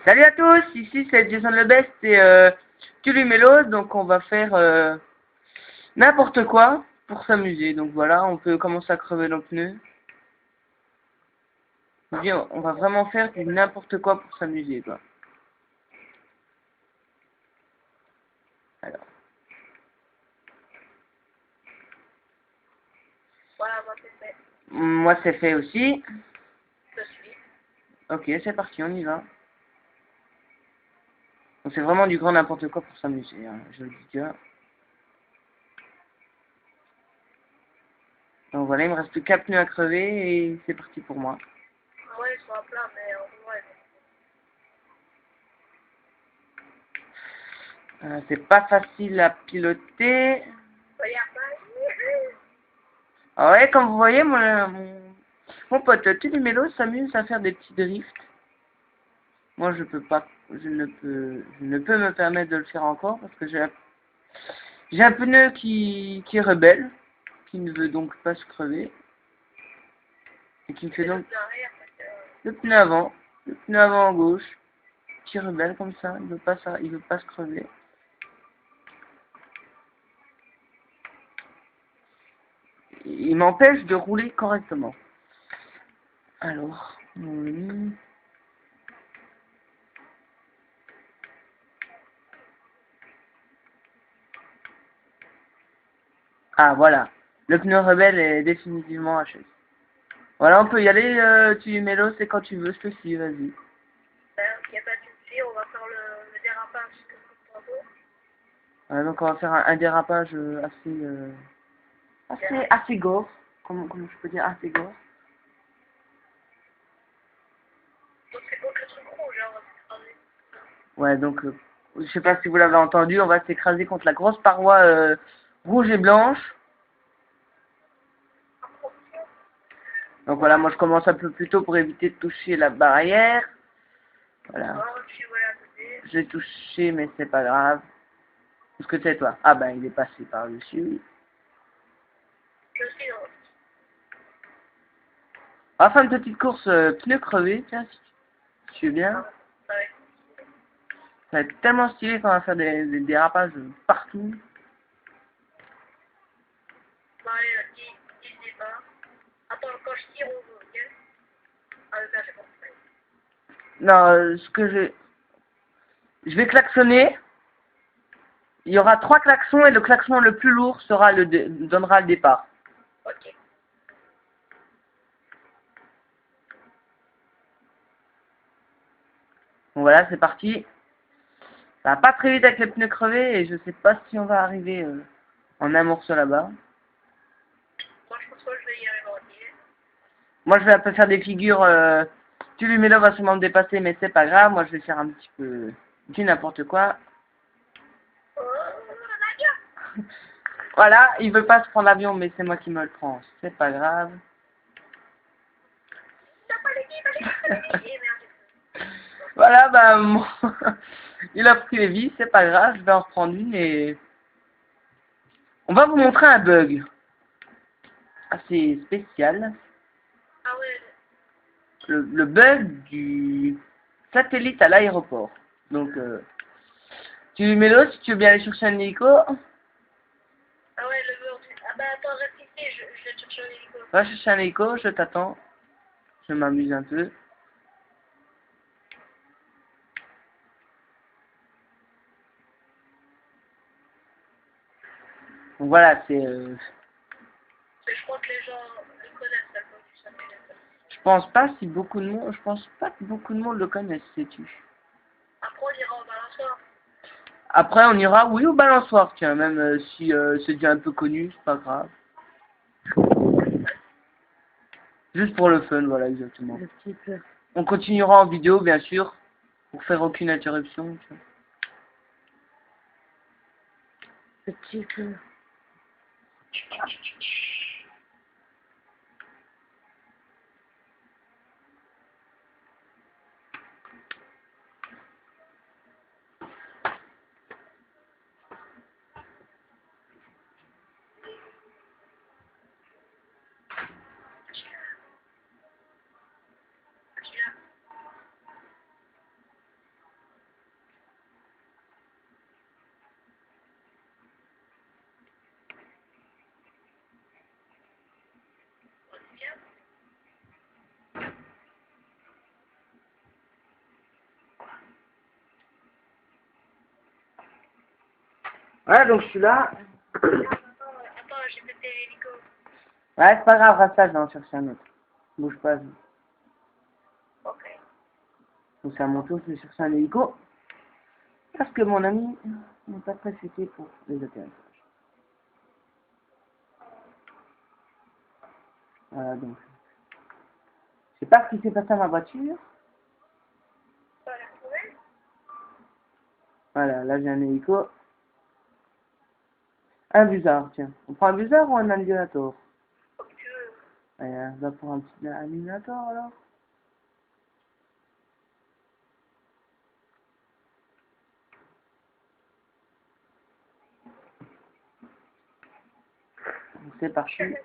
Salut à tous, ici c'est Jason Lebest et Tulumélos, donc on va faire n'importe quoi pour s'amuser. Donc voilà, on peut commencer à crever nos pneus. Bien, on va vraiment faire du n'importe quoi pour s'amuser, quoi. Alors, Voilà, moi c'est fait. moi c'est fait aussi. Je suis. Ok, c'est parti, on y va. Donc c'est vraiment du grand n'importe quoi pour s'amuser, hein, je le dis déjà. Donc voilà, il me reste plus qu'un pneu à crever et c'est parti pour moi. Ouais, ils sont à plat, mais ouais. C'est pas facile à piloter. Regarde ça. Ah ouais, comme vous voyez, mon pote Tulumélos s'amuse à faire des petits drifts. Moi, je peux pas, je ne peux me permettre de le faire encore parce que j'ai un pneu qui est rebelle, qui ne veut donc pas se crever et qui me fait donc Derrière, parce que, le pneu avant en gauche, qui est rebelle comme ça, il veut pas se crever. Il m'empêche de rouler correctement. Alors, ah voilà, le pneu rebelle est définitivement haché. Voilà, on peut y aller, Tulumélos, c'est quand tu veux, je te suis, vas-y. ben, ok, pas de soucis, on va faire le dérapage comme tantôt. Donc on va faire un dérapage assez gore, comment je peux dire assez gore. Donc c'est contre le truc rouge, hein, on va s'écraser. Ouais, donc je sais pas si vous l'avez entendu, on va s'écraser contre la grosse paroi rouge et blanche. Donc voilà, moi je commence un peu plus tôt pour éviter de toucher la barrière. Voilà, Alors, tu vois à côté. j'ai touché mais c'est pas grave. Qu'est-ce que c'est toi? Ah ben il est passé par-dessus. Je suis dans. On va faire une petite course pneus crevés, tiens, si tu veux bien. Ça va être. Ça va être tellement stylé qu'on va faire des dérapages partout. Bah, allez, il se départ. Attends, quand je tire, on veut, ok? Ah, là, j'ai compris. Non, je vais klaxonner. Il y aura 3 klaxons et le klaxon le plus lourd donnera le départ. Ok. Donc voilà, c'est parti. Ça va pas très vite avec les pneus crevés et je sais pas si on va arriver en un morceau là-bas. Moi, je pense que je vais y arriver en entier. Moi, je vais un peu faire des figures. Tulumélo va sûrement me dépasser, mais c'est pas grave. Moi, je vais faire un petit peu du n'importe quoi. Oh, la gueule! Voilà, il veut pas se prendre l'avion, mais c'est moi qui me le prends. C'est pas grave. T'as pas les guides, allez, et merde. Voilà, bah, il a pris les vis, c'est pas grave. Je vais en reprendre une et on va vous montrer un bug assez spécial. Ah ouais. Le bug du satellite à l'aéroport. Donc, tu mets l'eau si tu veux bien aller chercher un hélico. Ah ouais, le mur. Ah bah attends, reste ici, je vais te chercher un hélico. Va chercher un hélico, je t'attends. Je m'amuse un peu. Donc voilà, c'est. Mais je crois que les gens le connaissent, la fois du satellite. Je pense pas si beaucoup de monde. Je pense pas que beaucoup de monde le connaisse, sais-tu. Après, on ira en balançoire. Après, on ira, oui, au balançoire, tiens, même si c'est déjà un peu connu, c'est pas grave. Juste pour le fun, voilà, exactement. Le petit peu. On continuera en vidéo, bien sûr, pour faire aucune interruption. Tu vois. Le petit peu. Voilà, donc je suis là. Attends, j'ai pété l'hélico. Ouais, c'est pas grave, reste là, je vais en chercher un autre. Bouge pas. Ok. Donc c'est à mon tour, je vais chercher un hélico. Parce que mon ami n'est pas très futé pour les atterrissages. Voilà, donc. Je sais pas ce qui s'est passé à ma voiture. Tu vas la retrouver? Voilà, là j'ai un hélico. Un busard, tiens. On prend un busard ou un alligator? Comme tu veux. Allez, on va prendre un petit alligator alors. Donc c'est parti.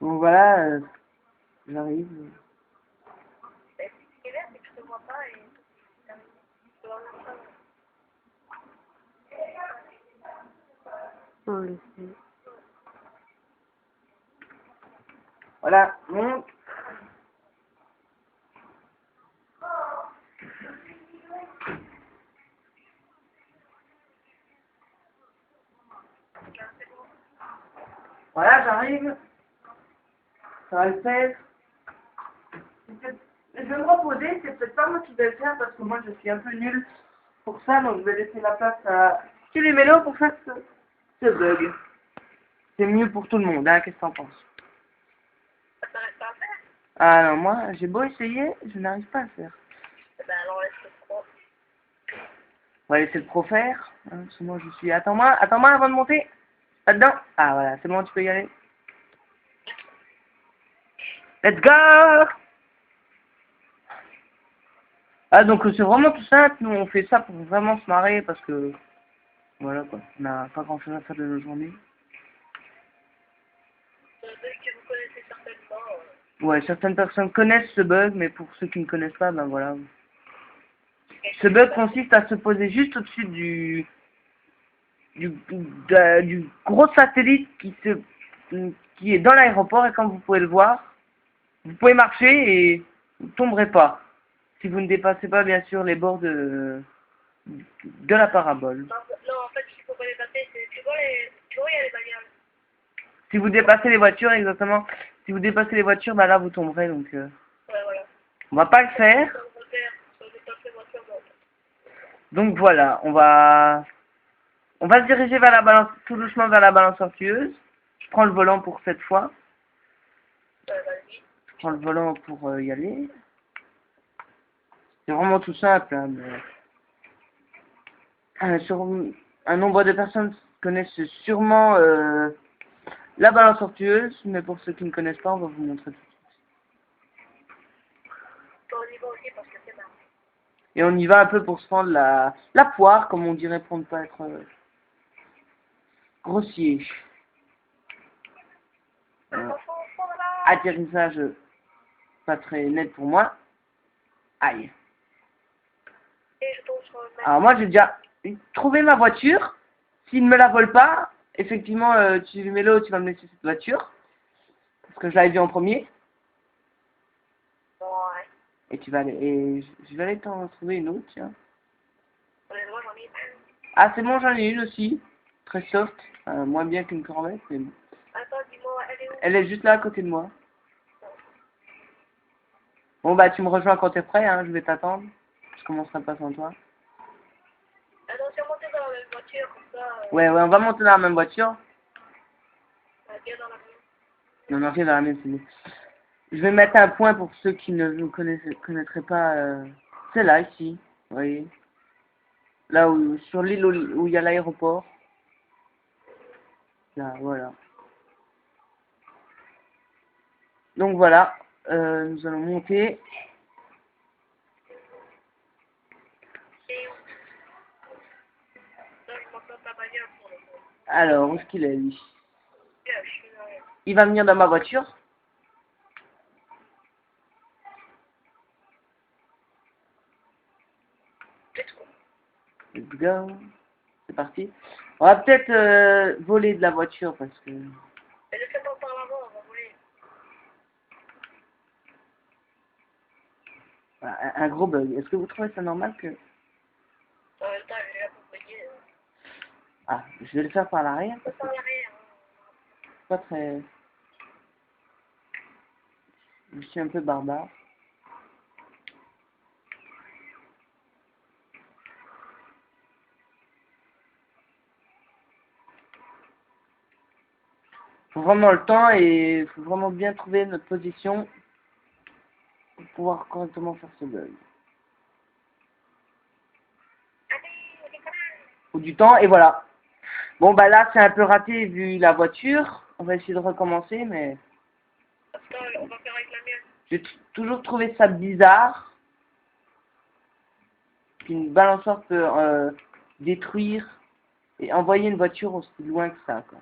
Donc voilà, j'arrive. Ce qui est bien, c'est que je te vois pas et tu vas voir ça. On le sait. Voilà, monte. Voilà, j'arrive. Ça va le faire. Je vais me reposer, c'est peut-être pas moi qui vais le faire parce que moi je suis un peu nul pour ça, donc je vais laisser la place à Mélo pour faire ce bug. C'est mieux pour tout le monde, hein, qu'est-ce que t'en penses? Ça t'arrête pas à faire? Ah non, moi j'ai beau essayer, je n'arrive pas à le faire. Eh ben alors laisse le pro. On va laisser le pro faire, hein, parce que moi je suis... Attends-moi avant de monter. Là-dedans. Ah voilà, c'est bon, tu peux y aller. Let's go! Ah donc c'est vraiment tout simple, nous on fait ça pour vraiment se marrer parce que... Voilà quoi, on n'a pas grand chose à faire de nos journées. C'est un truc que vous connaissez certainement. Ouais, certaines personnes connaissent ce bug, mais pour ceux qui ne connaissent pas, ben voilà. Ce bug consiste à se poser juste au-dessus du gros satellite qui est dans l'aéroport, et comme vous pouvez le voir, vous pouvez marcher et vous ne tomberez pas. Si vous ne dépassez pas bien sûr les bords de la parabole. Non, en fait, il faut pas les taper. Tu vois, il y a les bagnoles. Si vous dépassez les voitures, exactement, si vous dépassez les voitures, bah là vous tomberez, donc Ouais, voilà. on va pas le faire. Ça dépasse les voitures, bon. Donc voilà, on va se diriger vers la balance, tout doucement vers la balance tortueuse. Je prends le volant pour cette fois. Vas-y. Je prends le volant pour y aller. C'est vraiment tout simple, hein, mais, sur un nombre de personnes connaissent sûrement la balance tortueuse, mais pour ceux qui ne connaissent pas, on va vous montrer tout de suite. On y va aussi parce que c'est marrant. Et on y va un peu pour se prendre la poire, comme on dirait, pour ne pas être grossier. Atterrissage pas très net pour moi. Aïe. Et je tombe sur le mec. Alors moi j'ai déjà trouvé ma voiture. S'il ne me la vole pas, effectivement, Mélo, tu vas me laisser cette voiture. Parce que je l'avais vue en premier. Ouais. Et tu vas aller. Et je vais aller t'en trouver une autre, tiens. Moi, j'en ai une. Ah c'est bon, j'en ai une aussi. Très soft. Moins bien qu'une Corvette, mais bon. Attends, dis-moi, elle est où? Elle est juste là à côté de moi. Bon bah tu me rejoins quand t'es prêt, hein, je vais t'attendre. Je commencerai pas sans toi. Attention, montez dans la même voiture, comme ça. Ouais, on va monter dans la même voiture. Viens dans la mienne. Non, non, viens dans la même, c'est mieux. Je vais mettre un point pour ceux qui ne connaîtraient pas. C'est là, ici. Vous voyez. Là où, sur l'île où il y a l'aéroport. Là, voilà. Donc voilà, nous allons monter. Et où? Là, je monte dans ta bagnole pour le coup. Alors, où est-ce qu'il est, lui? Viens, je suis derrière. Il va venir dans ma voiture. Let's go. Let's go. C'est parti. On va peut-être voler de la voiture parce que... Mais laissez-moi par l'avant, on va voler. Un gros bug. Est-ce que vous trouvez ça normal que... En même temps, j'ai déjà compris. Ah, je vais le faire par l'arrière. Ça sert à rien. C'est pas très... Je suis un peu barbare. Faut vraiment le temps et faut vraiment bien trouver notre position pour pouvoir correctement faire ce bug. Faut du temps et voilà. Bon bah là c'est un peu raté vu la voiture. On va essayer de recommencer mais Attends, on va faire avec la mienne. j'ai toujours trouvé ça bizarre qu'une balançoire peut détruire et envoyer une voiture aussi loin que ça quoi.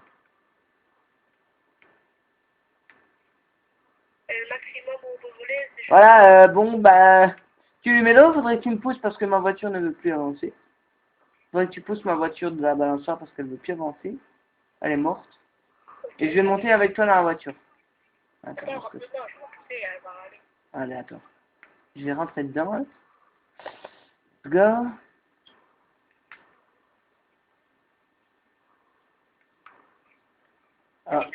Et le maximum où on peut voler, c'est... Voilà, bon, bah, tu mets l'eau, faudrait que tu me pousses parce que ma voiture ne veut plus avancer. Faudrait que tu pousses ma voiture de la balançoire parce qu'elle veut plus avancer. Elle est morte. Et je vais monter avec toi dans la voiture. Attends, Attends, parce que... non, je vais pousser, elle va aller. Allez, attends. Je vais rentrer dedans, là. Let's go. Ah.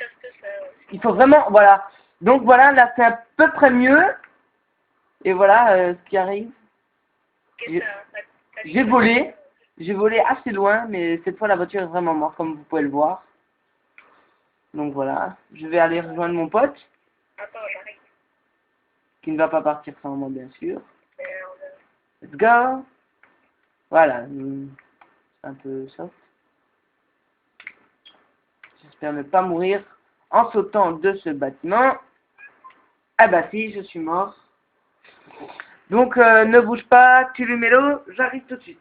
Il faut vraiment, voilà. Donc voilà, là c'est à peu près mieux. Et voilà ce qui arrive. J'ai volé assez loin, mais cette fois la voiture est vraiment morte, comme vous pouvez le voir. Donc voilà, je vais aller rejoindre mon pote. Attends, j'arrive. Qui ne va pas partir sans moi, bien sûr. Let's go. Voilà, c'est un peu soft. J'espère ne pas mourir en sautant de ce bâtiment. Ah bah si, je suis mort. Donc ne bouge pas, tu lui mets l'eau, j'arrive tout de suite.